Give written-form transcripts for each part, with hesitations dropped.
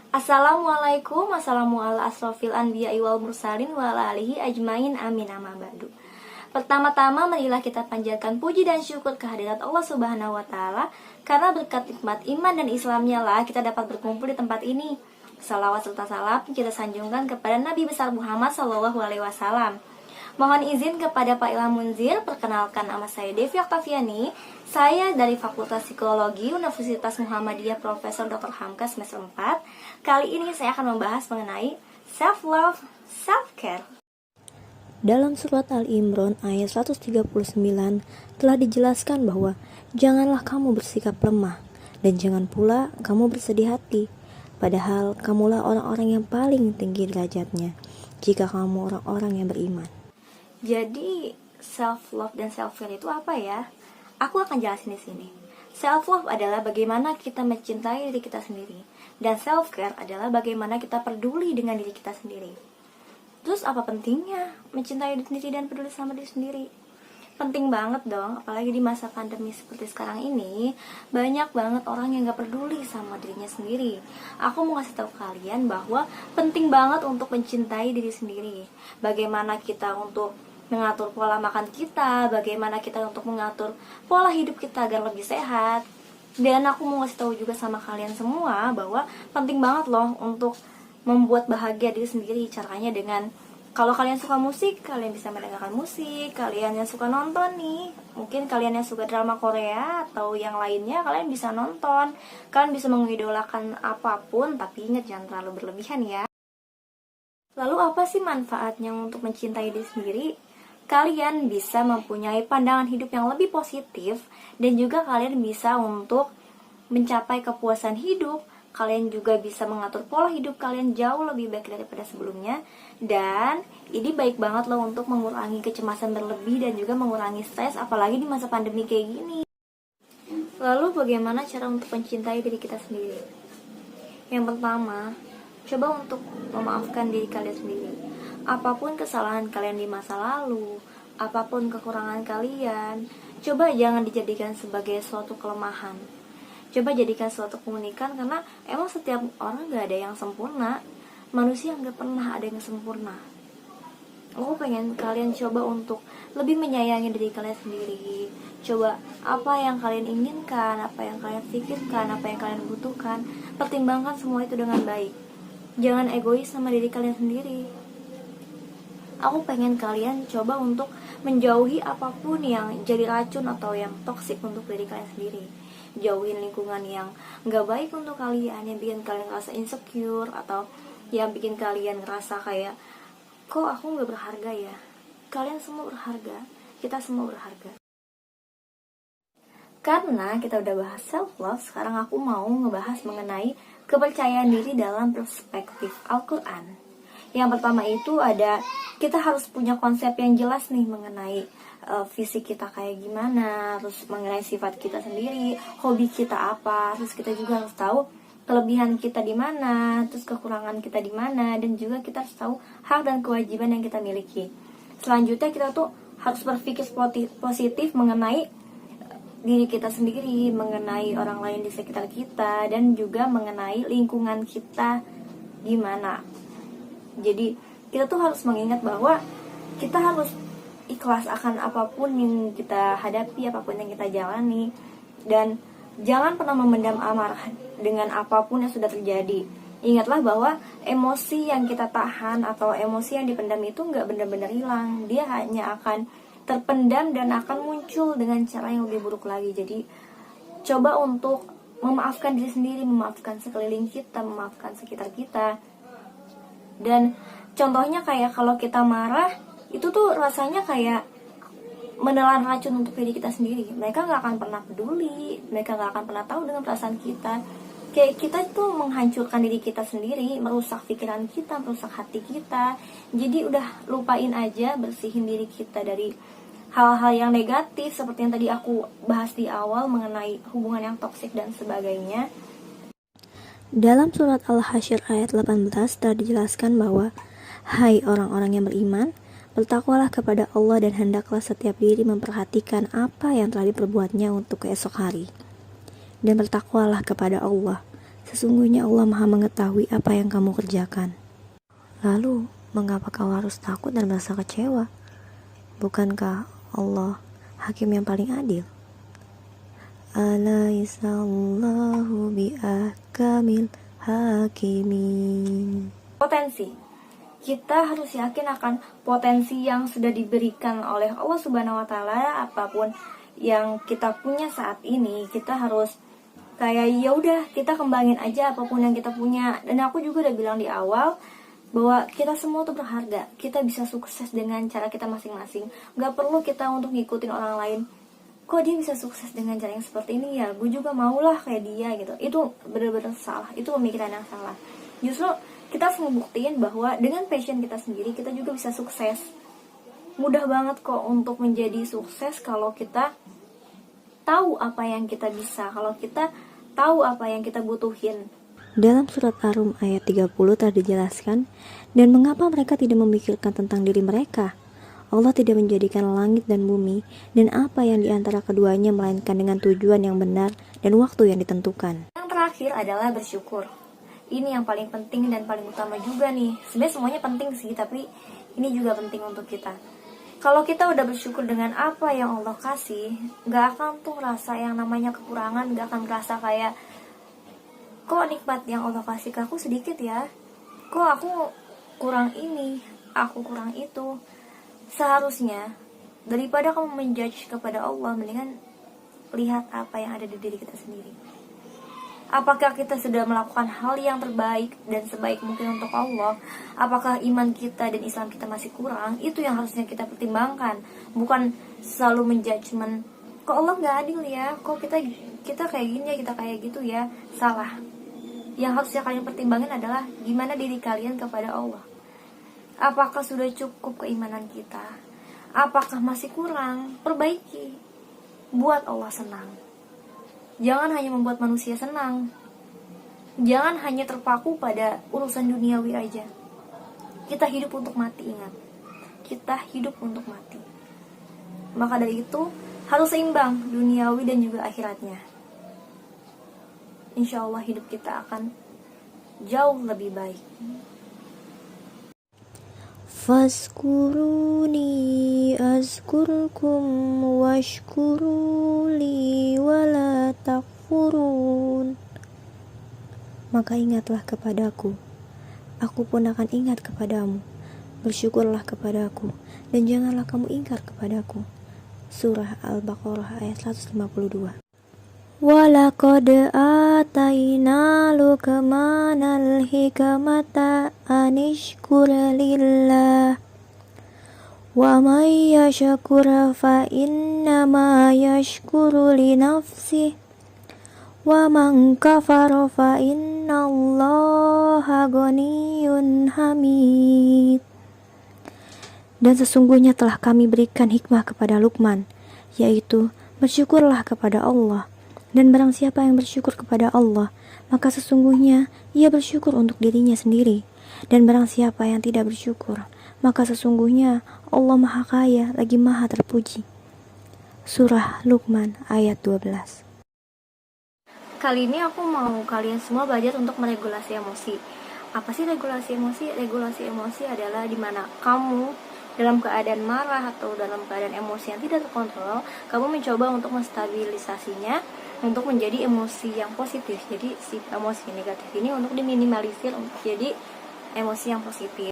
Assalamualaikum, assalamualaikum asrofil anbiya wal mursalin wa ala alihi ajmain, amin amma ba'du. Pertama-tama marilah kita panjatkan puji dan syukur kehadirat Allah Subhanahu wa taala, karena berkat nikmat iman dan Islamnya lah kita dapat berkumpul di tempat ini. Salawat serta salam kita sanjungkan kepada Nabi besar Muhammad sallallahu alaihi wasallam. Mohon izin kepada Pak Ilham Munzir, perkenalkan nama saya Devi Oktaviani. Saya dari Fakultas Psikologi Universitas Muhammadiyah Profesor Dr. Hamka semester 4. Kali ini saya akan membahas mengenai self-love, self-care. Dalam surat Al-Imran ayat 139 telah dijelaskan bahwa janganlah kamu bersikap lemah dan jangan pula kamu bersedih hati, padahal kamulah orang-orang yang paling tinggi derajatnya jika kamu orang-orang yang beriman. Jadi self-love dan self-care itu apa ya? Aku akan jelasin di sini. Self-love adalah bagaimana kita mencintai diri kita sendiri, dan self-care adalah bagaimana kita peduli dengan diri kita sendiri. Terus apa pentingnya mencintai diri sendiri dan peduli sama diri sendiri? Penting banget dong, apalagi di masa pandemi seperti sekarang ini. Banyak banget orang yang gak peduli sama dirinya sendiri. Aku mau ngasih tahu kalian bahwa penting banget untuk mencintai diri sendiri. Bagaimana kita untuk mengatur pola makan kita, bagaimana kita untuk mengatur pola hidup kita agar lebih sehat. Dan aku mau ngasih tahu juga sama kalian semua bahwa penting banget loh untuk membuat bahagia diri sendiri. Caranya dengan, kalau kalian suka musik, kalian bisa mendengarkan musik. Kalian yang suka nonton nih, mungkin kalian yang suka drama Korea atau yang lainnya, kalian bisa nonton. Kalian bisa mengidolakan apapun, tapi ingat jangan terlalu berlebihan ya. Lalu apa sih manfaatnya untuk mencintai diri sendiri? Kalian bisa mempunyai pandangan hidup yang lebih positif, dan juga kalian bisa untuk mencapai kepuasan hidup. Kalian juga bisa mengatur pola hidup kalian jauh lebih baik daripada sebelumnya. Dan ini baik banget loh untuk mengurangi kecemasan berlebih dan juga mengurangi stres, apalagi di masa pandemi kayak gini. Lalu bagaimana cara untuk mencintai diri kita sendiri? Yang pertama, coba untuk memaafkan diri kalian sendiri. Apapun kesalahan kalian di masa lalu, apapun kekurangan kalian, coba jangan dijadikan sebagai suatu kelemahan. Coba jadikan suatu keunikan, karena emang setiap orang gak ada yang sempurna. Manusia gak pernah ada yang sempurna. Aku pengen kalian coba untuk lebih menyayangi diri kalian sendiri. Coba apa yang kalian inginkan, apa yang kalian pikirkan, apa yang kalian butuhkan, pertimbangkan semua itu dengan baik. Jangan egois sama diri kalian sendiri. Aku pengen kalian coba untuk menjauhi apapun yang jadi racun atau yang toksik untuk diri kalian sendiri. Jauhin lingkungan yang gak baik untuk kalian, yang bikin kalian ngerasa insecure, atau yang bikin kalian ngerasa kayak, kok aku gak berharga ya? Kalian semua berharga, kita semua berharga. Karena kita udah bahas self-love, sekarang aku mau ngebahas mengenai kepercayaan diri dalam perspektif Al-Quran. Yang pertama itu ada, kita harus punya konsep yang jelas nih mengenai fisik kita kayak gimana, terus mengenai sifat kita sendiri, hobi kita apa, terus kita juga harus tahu kelebihan kita di mana, terus kekurangan kita di mana, dan juga kita harus tahu hak dan kewajiban yang kita miliki. Selanjutnya kita tuh harus berpikir positif mengenai diri kita sendiri, mengenai orang lain di sekitar kita, dan juga mengenai lingkungan kita gimana. Jadi kita tuh harus mengingat bahwa kita harus ikhlas akan apapun yang kita hadapi, apapun yang kita jalani, dan jangan pernah memendam amarah dengan apapun yang sudah terjadi. Ingatlah bahwa emosi yang kita tahan atau emosi yang dipendam itu gak benar-benar hilang. Dia hanya akan terpendam dan akan muncul dengan cara yang lebih buruk lagi. Jadi coba untuk memaafkan diri sendiri, memaafkan sekeliling kita, memaafkan sekitar kita. Dan contohnya kayak kalau kita marah, itu tuh rasanya kayak menelan racun untuk diri kita sendiri. Mereka gak akan pernah peduli, mereka gak akan pernah tahu dengan perasaan kita. Kayak kita tuh menghancurkan diri kita sendiri, merusak pikiran kita, merusak hati kita. Jadi udah lupain aja, bersihin diri kita dari hal-hal yang negatif, seperti yang tadi aku bahas di awal mengenai hubungan yang toksik dan sebagainya. Dalam surat Al-Hasyr ayat 18 telah dijelaskan bahwa, hai orang-orang yang beriman, bertakwalah kepada Allah dan hendaklah setiap diri memperhatikan apa yang telah diperbuatnya untuk keesok hari. Dan bertakwalah kepada Allah, Sesungguhnya Allah Maha mengetahui apa yang kamu kerjakan. Lalu, mengapa kau harus takut dan merasa kecewa? Bukankah Allah hakim yang paling adil? Alaihissallahu bi'ahkamil hakimin. Potensi. Kita harus yakin akan potensi yang sudah diberikan oleh Allah Subhanahu wa taala. Apapun yang kita punya saat ini, kita harus kayak ya udah kita kembangin aja apapun yang kita punya. Dan aku juga udah bilang di awal bahwa kita semua tuh berharga. Kita bisa sukses dengan cara kita masing-masing. Gak perlu kita untuk ngikutin orang lain. Kok dia bisa sukses dengan cara yang seperti ini ya? Gue juga maulah kayak dia gitu. Itu benar-benar salah. Itu pemikiran yang salah. Justru kita harus ngebuktiin bahwa dengan passion kita sendiri kita juga bisa sukses. Mudah banget kok untuk menjadi sukses kalau kita tahu apa yang kita bisa, kalau kita tahu apa yang kita butuhin. Dalam surat Ar-Rum ayat 30 telah dijelaskan, dan mengapa mereka tidak memikirkan tentang diri mereka? Allah tidak menjadikan langit dan bumi dan apa yang diantara keduanya melainkan dengan tujuan yang benar dan waktu yang ditentukan. Yang terakhir adalah bersyukur. Ini yang paling penting dan paling utama juga nih. Sebenarnya semuanya penting sih, tapi ini juga penting untuk kita. Kalau kita udah bersyukur dengan apa yang Allah kasih, gak akan tuh rasa yang namanya kekurangan, gak akan rasa kayak kok nikmat yang Allah kasih ke aku sedikit ya, kok aku kurang ini, aku kurang itu. Seharusnya daripada kamu menjudge kepada Allah, mendingan lihat apa yang ada di diri kita sendiri. Apakah kita sudah melakukan hal yang terbaik dan sebaik mungkin untuk Allah? Apakah iman kita dan Islam kita masih kurang? Itu yang harusnya kita pertimbangkan. Bukan selalu menjudgment, kok Allah gak adil ya, kok kita kayak gini ya, kita kayak gitu ya. Salah. Yang harusnya kalian pertimbangkan adalah gimana diri kalian kepada Allah. Apakah sudah cukup keimanan kita? Apakah masih kurang? Perbaiki. Buat Allah senang. Jangan hanya membuat manusia senang. Jangan hanya terpaku pada urusan duniawi aja. Kita hidup untuk mati, ingat. Kita hidup untuk mati. Maka dari itu, harus seimbang duniawi dan juga akhiratnya. Insya Allah hidup kita akan jauh lebih baik. Fazkuruni azkurkum washkuruli wala takfurun. Maka ingatlah kepadaku, aku pun akan ingat kepadamu. Bersyukurlah kepadaku, dan janganlah kamu ingkar kepadaku. Surah Al-Baqarah ayat 152. Walaqad atayna Luqmanal hikmata anishkur lillah wa may yashkur fa innama yashkuru li nafsihi wa man kafara fa innallaha ghaniyyun hamid. Dan sesungguhnya telah kami berikan hikmah kepada Luqman, yaitu bersyukurlah kepada Allah. Dan barang siapa yang bersyukur kepada Allah, maka sesungguhnya ia bersyukur untuk dirinya sendiri. Dan barang siapa yang tidak bersyukur, maka sesungguhnya Allah Maha Kaya lagi Maha Terpuji. Surah Luqman ayat 12. Kali ini aku mau kalian semua belajar untuk meregulasi emosi. Apa sih regulasi emosi? Regulasi emosi adalah dimana kamu dalam keadaan marah atau dalam keadaan emosi yang tidak terkontrol, kamu mencoba untuk menstabilisasinya untuk menjadi emosi yang positif. Jadi si emosi negatif ini untuk diminimalisir untuk jadi emosi yang positif.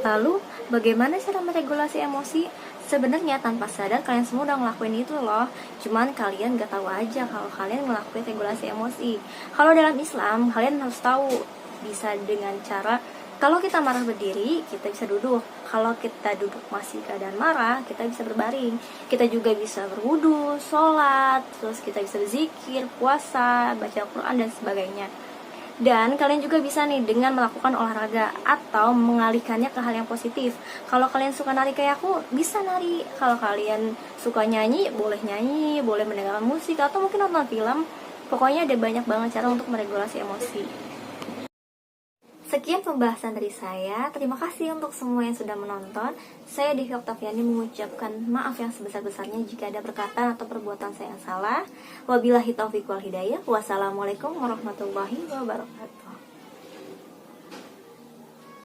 Lalu bagaimana cara meregulasi emosi? Sebenarnya tanpa sadar kalian semua udah ngelakuin itu loh. Cuman kalian gak tahu aja kalau kalian ngelakuin regulasi emosi. Kalau dalam Islam kalian harus tahu bisa dengan cara, kalau kita marah berdiri, kita bisa duduk. Kalau kita duduk masih keadaan marah, kita bisa berbaring. Kita juga bisa berwudu, sholat, terus kita bisa berzikir, puasa, baca Al-Quran, dan sebagainya. Dan kalian juga bisa nih dengan melakukan olahraga atau mengalihkannya ke hal yang positif. Kalau kalian suka nari kayak aku, bisa nari. Kalau kalian suka nyanyi, boleh mendengarkan musik, atau mungkin nonton film. Pokoknya ada banyak banget cara untuk meregulasi emosi. Sekian pembahasan dari saya. Terima kasih untuk semua yang sudah menonton. Saya Devi Oktaviani mengucapkan maaf yang sebesar-besarnya jika ada perkataan atau perbuatan saya yang salah. Wabillahi taufiq wal hidayah. Wassalamualaikum warahmatullahi wabarakatuh.